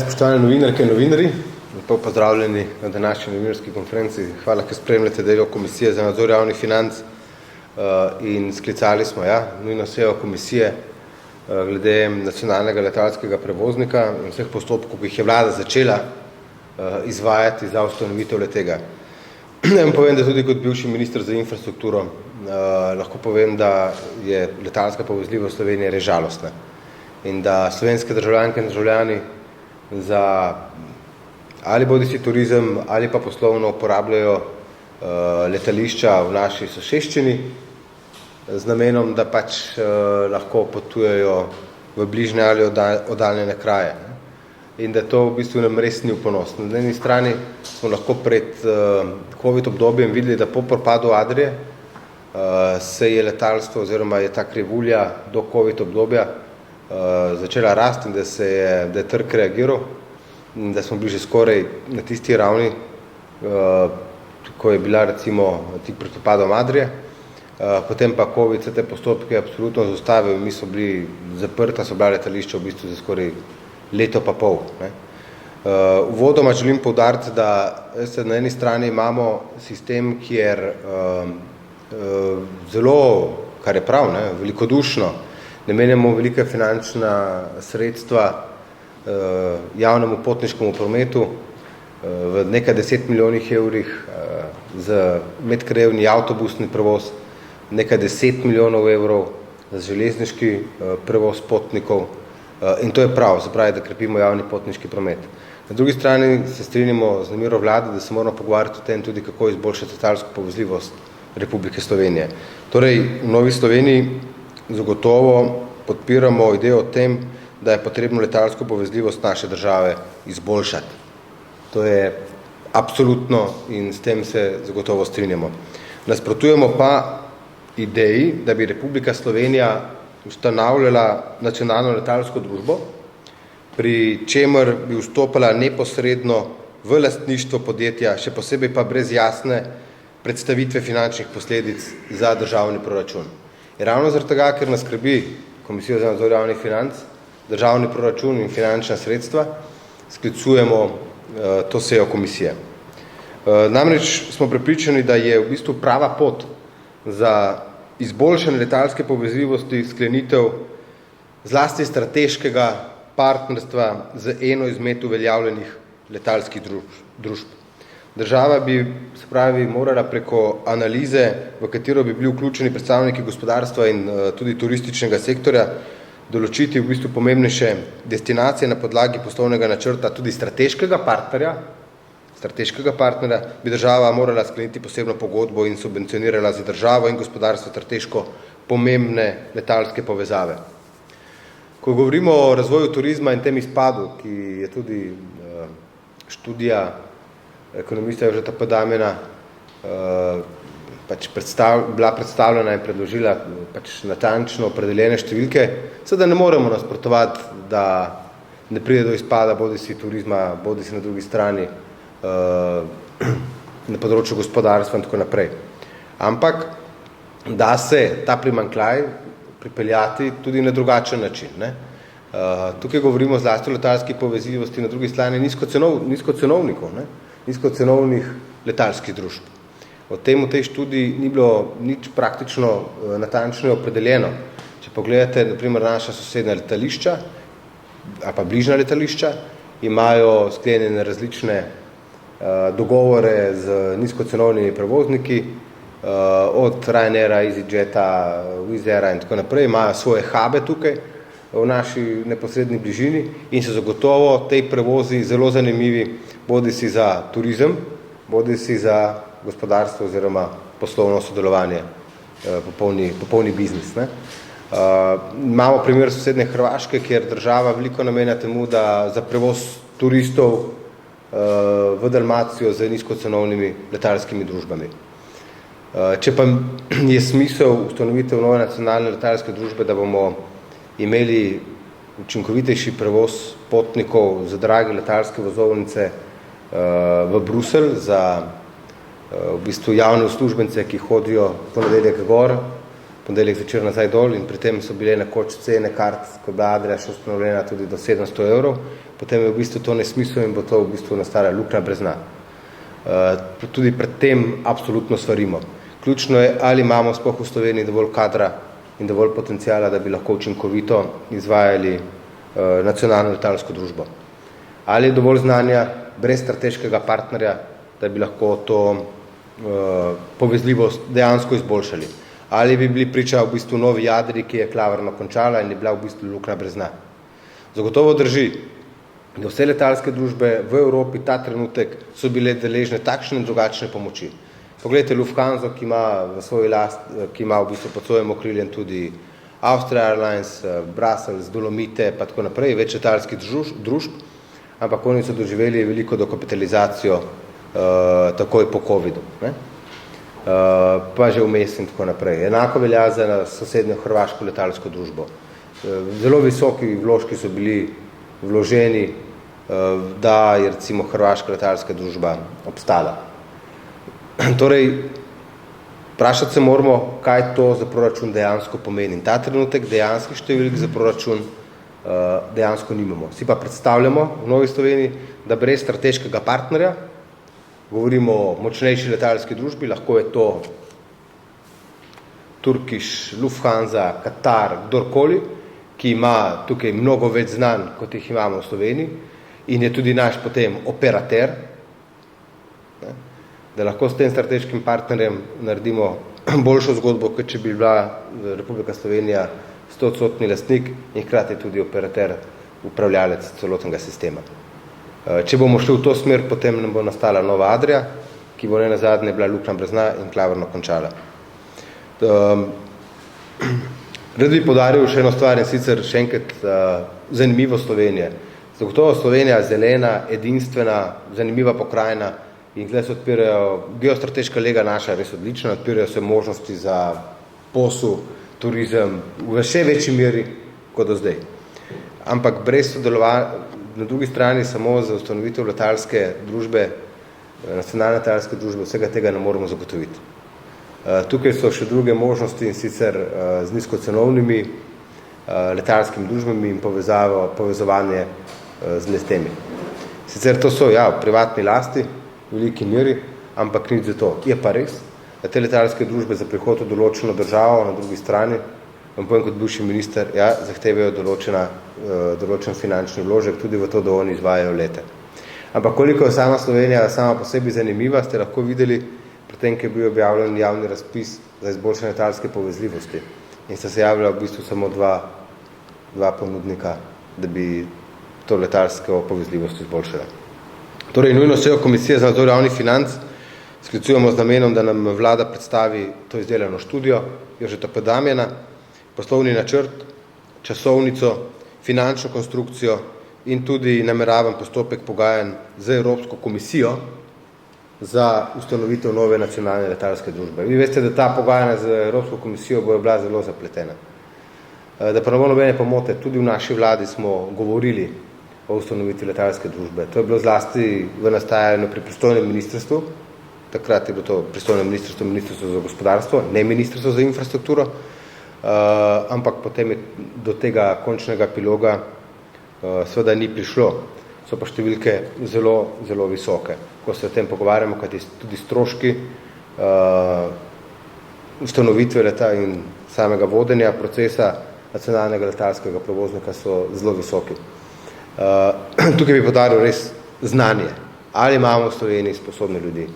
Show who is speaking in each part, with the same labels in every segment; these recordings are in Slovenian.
Speaker 1: Spoštovane novinarke in novinarji, lepo pozdravljeni na današnji novinarski konferenci. Hvala, ker spremljate delo Komisije za nadzor javnih financ in sklicali smo nujno sejo komisije glede nacionalnega letalskega prevoznika in vseh postopkov, ki jih je vlada začela izvajati za ustanovitev le-tega. Naj povem, da tudi kot bivši minister za infrastrukturo lahko povem, da je letalska povezljivost Slovenije res žalostna in da slovenske državljanke in državljani za ali bodisi turizem ali pa poslovno uporabljajo letališča v naši soseščini z namenom, da lahko potujejo v bližnje ali oddaljene kraje. In da to v bistvu nam res ni v ponos. Na eni strani smo lahko pred COVID obdobjem videli, da po propadu Adrie se je letalstvo oziroma je ta krivulja do COVID obdobja začela rasti in da je trg reagiral, da smo bili že skoraj na tisti ravni, ko je bila recimo tik pred propadom Adrie, potem pa COVID vse te postopke absolutno zaustavil in mi smo bili zaprta, so bila letališča v bistvu za skoraj leto pa pol. Uvodoma želim poudariti, da na eni strani imamo sistem, kjer zelo, kar je prav, velikodušno, namenjamo velika finančna sredstva javnemu potniškemu prometu v nekaj 10 milijonih evrih za medkrajevni avtobusni prevoz, nekaj 10 milijonov evrov za železniški prevoz potnikov in to je prav, se pravi, da krepimo javni potniški promet. Na drugi strani se strinjamo z namero vlade, da se moramo pogovarjati o tem tudi, kako izboljšati letalsko povezljivost Republike Slovenije. Torej, v Novi Sloveniji zagotovo podpiramo idejo o tem, da je potrebno letalsko povezljivost naše države izboljšati. To je absolutno in s tem se zagotovo strinjamo. Nasprotujemo pa ideji, da bi Republika Slovenija ustanavljala nacionalno letalsko družbo, pri čemer bi vstopala neposredno v lastništvo podjetja, še posebej pa brez jasne predstavitve finančnih posledic za državni proračun. In ravno zaradi tega, ker nas skrbi Komisijo za nadzor javnih financ, državni proračun in finančna sredstva, sklicujemo to sejo komisije. Namreč smo prepričani, da je v bistvu prava pot za izboljšanje letalske povezljivosti sklenitev zlasti strateškega partnerstva z eno izmed uveljavljenih letalskih družb. Država bi, se pravi, morala preko analize, v katero bi bili vključeni predstavniki gospodarstva in tudi turističnega sektorja, določiti v bistvu pomembnejše destinacije na podlagi poslovnega načrta, tudi strateškega partnerja, bi država morala skleniti posebno pogodbo in subvencionirala za državo in gospodarstvo strateško pomembne letalske povezave. Ko govorimo o razvoju turizma in tem izpadu, ki je tudi študija ekonomista Jožeta Podamjena bila predstavljena in predložila natančno opredeljene številke, seveda ne moremo nasprotovati, da ne pride do izpada bodisi turizma, bodisi na drugi strani na področju gospodarstva in tako naprej. Ampak da se ta primanjkljaj pripeljati tudi na drugačen način. Tukaj govorimo zlasti o letalski povezljivosti, na drugi strani nizkocenovnih letalskih družb. O tem v tej študiji ni bilo nič praktično natančno opredeljeno. Če pogledate, na primer, naša sosednja letališča ali pa bližnja letališča, imajo sklenjene različne dogovore z nizkocenovnimi prevozniki, od Ryanaira, EasyJeta, Wizz Aira in tako naprej, imajo svoje hube tukaj v naši neposredni bližini in so zagotovo tej prevozi zelo zanimivi bodisi za turizem, bodisi za gospodarstvo oziroma poslovno sodelovanje, popolni biznis. Imamo primer sosednje Hrvaške, kjer država veliko namenja temu, da za prevoz turistov v Dalmacijo z nizkocenovnimi letalskimi družbami. Če pa je smisel ustanovitev nove nacionalne letalske družbe, da bomo imeli učinkovitejši prevoz potnikov za drage letalske vozovnice v Bruselj, za v bistvu javne uslužbence, ki hodijo v ponedeljek gor ponedeljek zvečer nazaj dol in pri tem so bile nekoč cene kart, ko je bila Adria še ustanovljena tudi do 700 €, potem je v bistvu to nesmisel in bo to v bistvu nastala luknja brez dna. Tudi pred tem absolutno svarimo. Ključno je, ali imamo sploh v Sloveniji dovolj kadra in dovolj potencijala, da bi lahko učinkovito izvajali nacionalno letalsko družbo. Ali je dovolj znanja brez strateškega partnerja, da bi lahko to povezljivost dejansko izboljšali. Ali bi bili priča v bistvu novi Adrii, ki je klavrno končala in je bila v bistvu luknja brez dna. Zagotovo drži, da vse letalske družbe v Evropi ta trenutek so bile deležne takšne in drugačne pomoči. Poglejte Lufthansa, ki ima v svoji ki ima v bistvu pod svojim okriljem tudi Austria Airlines, Brussels, Dolomite, pa tako naprej, več letalskih družb, ampak oni so doživeli veliko dokapitalizacijo takoj po covidu, ne? Pa že vmes in tako naprej. Enako velja za sosednjo hrvaško letalsko družbo. Zelo visoki vložki so bili vloženi, da je recimo hrvaška letalska družba obstala. Torej, vprašati se moramo, kaj to za proračun dejansko pomeni. In ta trenutek dejanskih številk za proračun dejansko nimamo. Si pa predstavljamo v Novi Sloveniji, da brez strateškega partnerja, govorimo o močnejši letalski družbi, lahko je to Turkish, Lufthansa, Katar, kdorkoli, ki ima tukaj mnogo več znanj, kot jih imamo v Sloveniji in je tudi naš potem operater, ne, da lahko s tem strateškim partnerjem naredimo boljšo zgodbo, kot če bi bila Republika Slovenija 100% lastnik in hkrati tudi operater, upravljalec celotnega sistema. Če bomo šli v to smer, potem nam bo nastala nova Adria, ki bo nenazadnje bila luknja brez dna in klavrno končala. Rad bi poudaril še eno stvar in sicer še enkrat zanimivo Slovenije. Zagotovo Slovenija zelena, edinstvena, zanimiva pokrajina in tukaj se odpirajo, geostrateška lega naša res odlična, odpirajo se možnosti za posel, turizem v še večji meri kot do zdaj. Ampak brez sodelovanja, na drugi strani samo za ustanovitev letalske družbe, nacionalne letalske družbe, vsega tega ne moremo zagotoviti. Tukaj so še druge možnosti in sicer z nizkocenovnimi letalskimi družbami in povezovanje z lestemi. Sicer to so, ja, v privatni lasti, v veliki meri, ampak nič za to. Je pa res, da te letalske družbe za prihod v določeno državo, na drugi strani, vam povem kot bivši minister, ja, zahtevajo določen finančni vložek, tudi v to, da oni izvajajo lete. Ampak koliko je sama Slovenija sama po sebi zanimiva, ste lahko videli pri tem, ki je bil objavljen javni razpis za izboljšanje letalske povezljivosti. In sta se javila v bistvu samo dva ponudnika, da bi to letalsko povezljivost izboljšala. Torej, nujno sejo Komisije za nadzor javnih financ sklicujemo z namenom, da nam vlada predstavi to izdelano študijo, Jožeta P. Damjana, poslovni načrt, časovnico, finančno konstrukcijo in tudi nameravan postopek pogajanj z Evropsko komisijo za ustanovitev nove nacionalne letalske družbe. Vi veste, da ta pogajanja z Evropsko komisijo bojo bila zelo zapletena. Da pa ne bo nobene pomote, tudi v naši vladi smo govorili o ustanovitvi letalske družbe. To je bilo zlasti v nastajanju pri pristojnem ministrstvu, takrat je bilo to pristojno ministrstvo, ministrstvo za gospodarstvo, ne ministrstvo za infrastrukturo, ampak potem je do tega končnega epiloga seveda ni prišlo. So pa številke zelo, zelo visoke. Ko se o tem pogovarjamo, kajti tudi stroški ustanovitve leta in samega vodenja procesa nacionalnega letalskega prevoznika so zelo visoki. Tukaj bi podaril res znanje. Ali imamo v Sloveniji sposobne ljudi,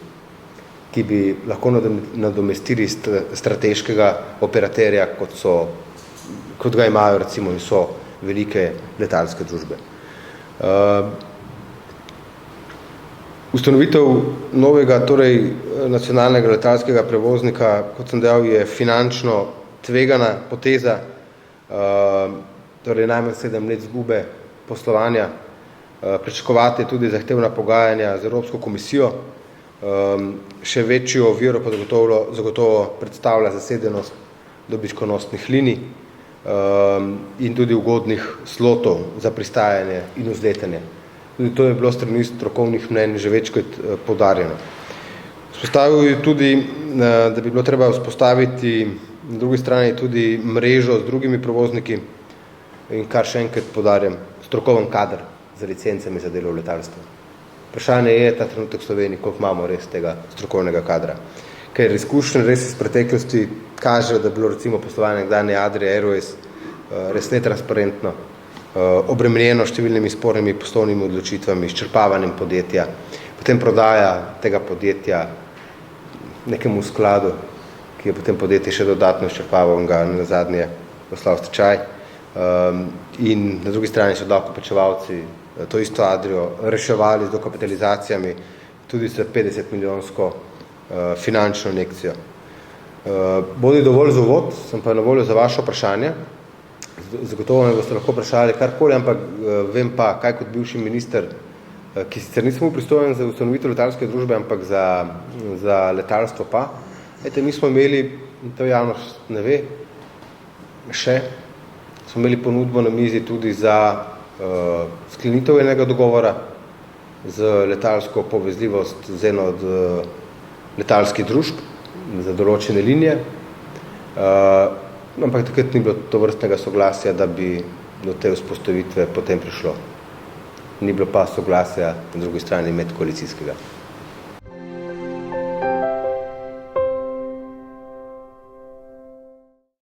Speaker 1: ki bi lahko nadomestili strateškega operaterja, kot ga imajo recimo in so velike letalske družbe. Ustanovitev novega, torej nacionalnega letalskega prevoznika, kot sem dejal, je finančno tvegana poteza, torej najmanj 7 let izgube poslovanja. Pričakovati tudi zahtevna pogajanja z Evropsko komisijo, še večjo oviro pa zagotovo predstavlja zasedenost dobičkonosnih linij in tudi ugodnih slotov za pristajanje in vzletanje. Tudi to je bilo strani strokovnih mnenj že večkrat poudarjeno. Vzpostavil je tudi, da bi bilo treba vzpostaviti na drugi strani tudi mrežo z drugimi prevozniki in kar še enkrat poudarjam, strokoven kader za licencami za delo v letalstvu. Vprašanje je ta trenutek v Sloveniji, koliko imamo res tega strokovnega kadra. Ker izkušnje res iz preteklosti kažejo, da je bilo recimo poslovanje nekdanje Adria Airways res netransparentno, obremenjeno številnimi spornimi poslovnimi odločitvami, izčrpavanjem podjetja, potem prodaja tega podjetja nekemu skladu, ki je potem podjetje še dodatno izčrpaval in ga nazadnje poslal v stečaj. In na drugi strani so davkoplačevalci to isto Adrio reševali z dokapitalizacijami, tudi s 50-milijonsko finančno injekcijo. Bodi dovolj za uvod, sem pa na voljo za vaše vprašanje. Zagotovo me boste lahko vprašali karkoli, ampak vem pa, kaj kot bivši minister, ki sicer nisem pristojen za ustanovitev letalske družbe, ampak za letalstvo pa. Mi smo imeli, in to javnost ne ve, smo imeli ponudbo na mizi tudi za sklenitev enega dogovora z letalsko povezljivost z eno od letalskih družb za določene linije, ampak takrat ni bilo to vrstnega soglasja, da bi do te vzpostavitve potem prišlo. Ni bilo pa soglasja na drugi strani medkoalicijskega.